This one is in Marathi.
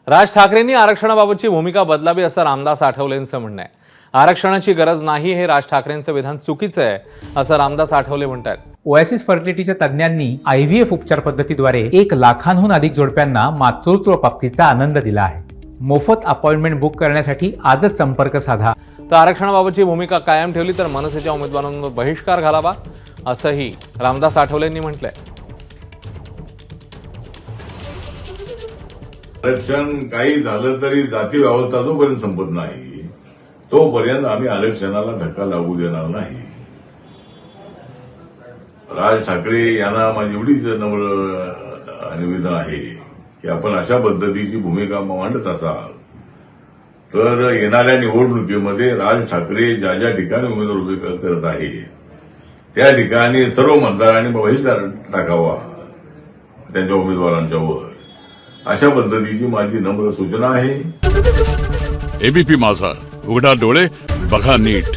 राज ठाकरेंनी आरक्षणाबाबतची भूमिका बदलावी असं रामदास आठवलेंचं म्हणणं आहे. आरक्षणाची गरज नाही हे राज ठाकरेंचं विधान चुकीचं आहे असं रामदास आठवले म्हणतात. ओएसिस फर्टिलिटीच्या तज्ज्ञांनी IVF उपचार पद्धतीद्वारे 1 लाखांहून अधिक जोडप्यांना मातृत्व प्राप्तीचा आनंद दिला आहे. मोफत अपॉइंटमेंट बुक करण्यासाठी आजच संपर्क साधा. तर आरक्षणाबाबतची भूमिका कायम ठेवली तर मनसेच्या उमेदवारांवर बहिष्कार घालावा असंही रामदास आठवलेंनी म्हटलंय. आरक्षण काही झालं तरी जाती व्यवस्था जोपर्यंत संपत नाही तोपर्यंत आम्ही आरक्षणाला धक्का लागू देणार नाही. राज ठाकरे यांना माझी एवढीच नम्र निवेदन आहे की आपण अशा पद्धतीची भूमिका मांडत असाल तर येणाऱ्या निवडणुकीमध्ये राज ठाकरे ज्या ज्या ठिकाणी उमेदवार उभे करत आहे त्या ठिकाणी सर्व मतदारांनी बहिष्कार टाकावा त्यांच्या उमेदवारांच्यावर. अशा पद्धतीची माझी नम्र सूचना आहे. एबीपी माझा, उघडा डोळे बघा नीट.